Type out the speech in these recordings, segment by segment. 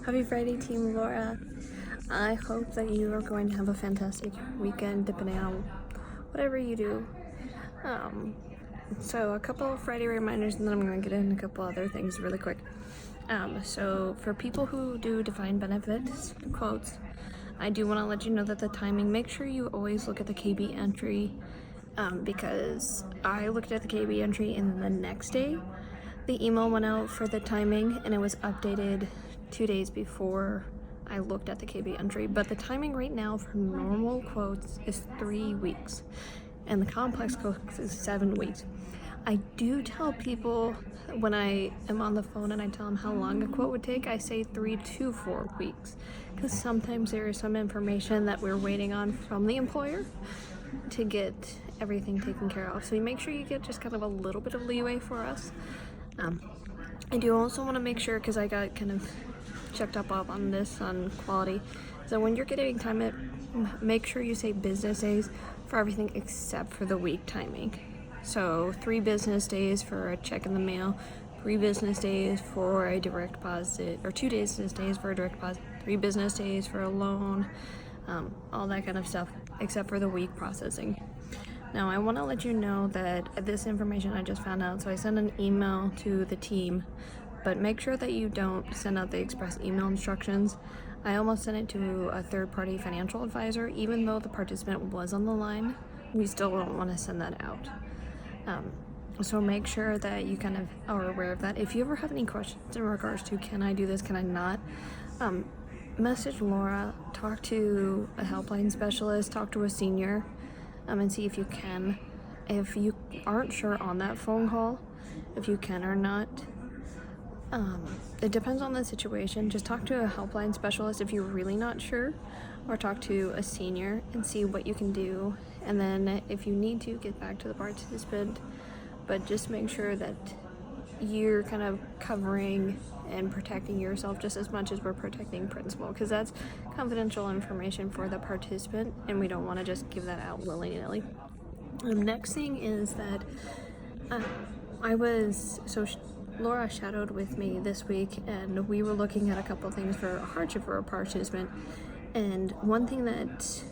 Happy Friday, Team Laura. I hope that you are going to have a fantastic weekend, depending on whatever you do. So a couple of Friday reminders, and then I'm going to get in a couple other things really quick. So for people who do defined benefits quotes, I do want to let you know that the timing, make sure you always look at the KB entry, because I looked at the KB entry and the next day the email went out for the timing and it was updated 2 days before I looked at the KB entry. But the timing right now for normal quotes is 3 weeks and the complex quotes is 7 weeks. I do tell people when I am on the phone and I tell them how long a quote would take, I say 3 to 4 weeks, because sometimes there is some information that we're waiting on from the employer to get everything taken care of. So you make sure you get just kind of a little bit of leeway for us. I do also want to make sure, because I got kind of checked up on this on quality, so when you're getting time it, make sure you say business days for everything except for the week timing. So 3 business days for a check in the mail, 3 business days for a direct deposit, or 2 business days for a direct deposit, 3 business days for a loan, all that kind of stuff, except for the week processing. Now, I want to let you know that this information I just found out, so I sent an email to the team, but make sure that you don't send out the express email instructions. I almost sent it to a third-party financial advisor, even though the participant was on the line. We still don't want to send that out. So make sure that you kind of are aware of that. If you ever have any questions in regards to can I do this, can I not, message Laura, talk to a helpline specialist, talk to a senior, and see if you can. If you aren't sure on that phone call, if you can or not, it depends on the situation. Just talk to a helpline specialist if you're really not sure, or talk to a senior and see what you can do. And then if you need to, get back to the participant, but just make sure that you're kind of covering and protecting yourself just as much as we're protecting principal, because that's confidential information for the participant and we don't want to just give that out willy-nilly. Next thing is that Laura shadowed with me this week and we were looking at a couple things for a hardship for a participant, and one thing that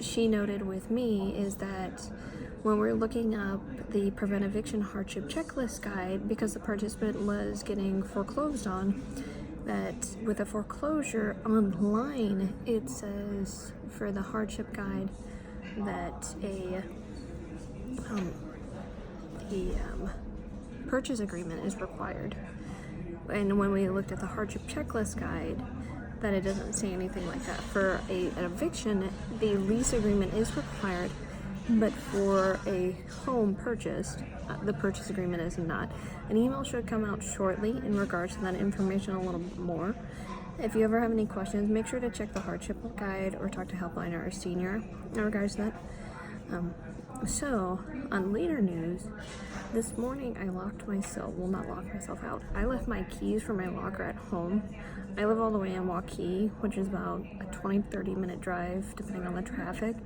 she noted with me is that when we're looking up the Prevent Eviction Hardship Checklist Guide, because the participant was getting foreclosed on, that with a foreclosure online, it says for the hardship guide that the purchase agreement is required. And when we looked at the hardship checklist guide, that it doesn't say anything like that. For an eviction, the lease agreement is required, but for a home purchased, the purchase agreement is not. An email should come out shortly in regards to that information a little bit more. If you ever have any questions, make sure to check the hardship guide or talk to Helpline or a senior in regards to that. So, on later news, this morning I locked myself, well, not locked myself out. I left my keys for my locker at home. I live all the way in Waukee, which is about a 20-30 minute drive depending on the traffic.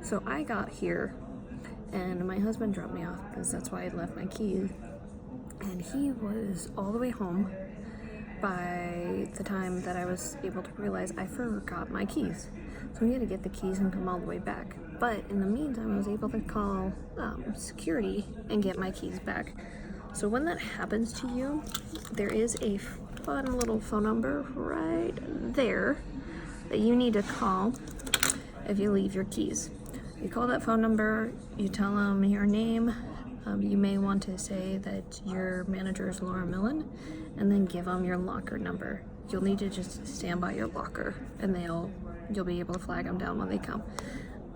So I got here and my husband dropped me off because that's why I left my keys. And he was all the way home by the time that I was able to realize I forgot my keys. So we had to get the keys and come all the way back. But in the meantime, I was able to call security and get my keys back. So when that happens to you, there is a fun little phone number right there that you need to call if you leave your keys. You call that phone number, you tell them your name. You may want to say that your manager is Laura Millen, and then give them your locker number. You'll need to just stand by your locker, and you'll be able to flag them down when they come.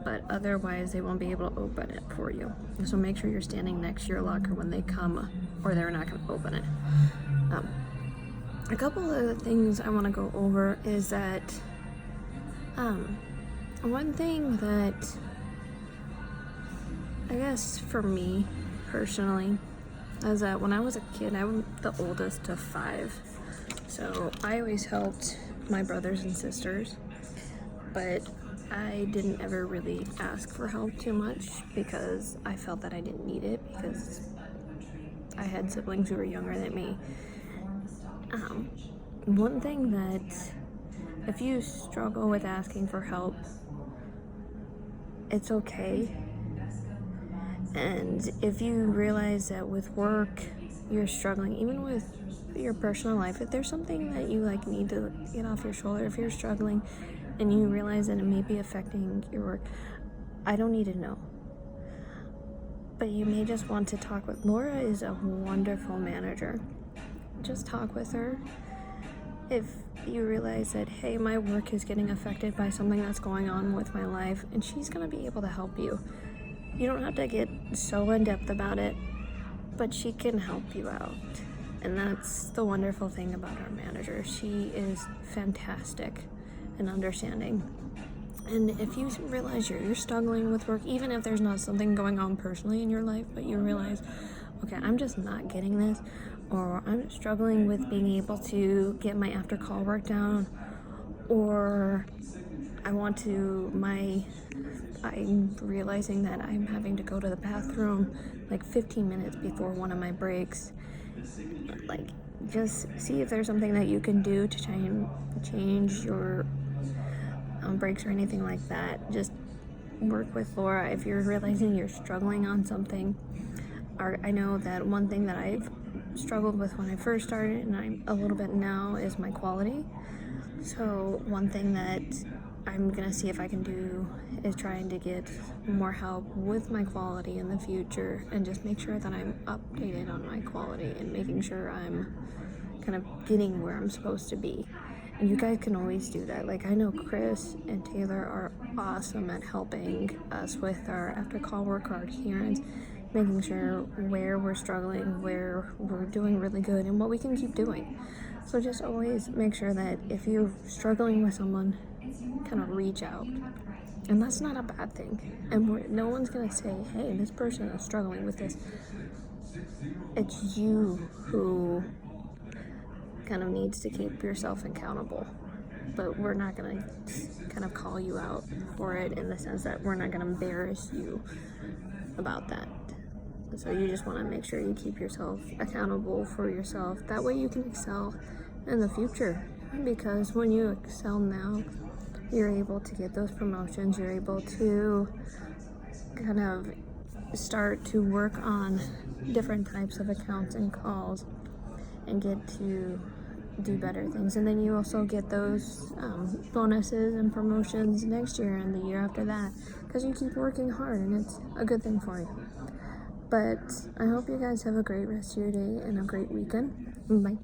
But otherwise, they won't be able to open it for you. So make sure you're standing next to your locker when they come, or they're not going to open it. A couple of the things I want to go over is that one thing that I guess for me personally is that when I was a kid, I'm the oldest of 5. So I always helped my brothers and sisters, but I didn't ever really ask for help too much because I felt that I didn't need it because I had siblings who were younger than me. one thing that if you struggle with asking for help, it's okay. And if you realize that with work you're struggling, even with your personal life, if there's something that you like need to get off your shoulder, if you're struggling and you realize that it may be affecting your work, I don't need to know. But you may just want to talk with Laura. Is a wonderful manager. Just talk with her. If you realize that, hey, my work is getting affected by something that's going on with my life, and she's going to be able to help you. You don't have to get so in-depth about it, but she can help you out. And that's the wonderful thing about our manager. She is fantastic and understanding. And if you realize you're struggling with work, even if there's not something going on personally in your life, but you realize, okay, I'm just not getting this, or I'm struggling with being able to get my after call work down, or I'm realizing that I'm having to go to the bathroom like 15 minutes before one of my breaks. Like, just see if there's something that you can do to try and change your breaks or anything like that. Just work with Laura if you're realizing you're struggling on something. I know that one thing that I've struggled with when I first started, and I'm a little bit now, is my quality. So one thing that I'm gonna see if I can do is trying to get more help with my quality in the future, and just make sure that I'm updated on my quality and making sure I'm kind of getting where I'm supposed to be. And you guys can always do that. Like, I know Chris and Taylor are awesome at helping us with our after call work, our adherence, making sure where we're struggling, where we're doing really good, and what we can keep doing. So just always make sure that if you're struggling with someone, kind of reach out. And that's not a bad thing. And no one's going to say, hey, this person is struggling with this. It's you who kind of needs to keep yourself accountable. But we're not going to kind of call you out for it, in the sense that we're not going to embarrass you about that. So you just want to make sure you keep yourself accountable for yourself. That way you can excel in the future. Because when you excel now, you're able to get those promotions. You're able to kind of start to work on different types of accounts and calls and get to do better things. And then you also get those bonuses and promotions next year and the year after that, because you keep working hard, and it's a good thing for you. But I hope you guys have a great rest of your day and a great weekend. Bye.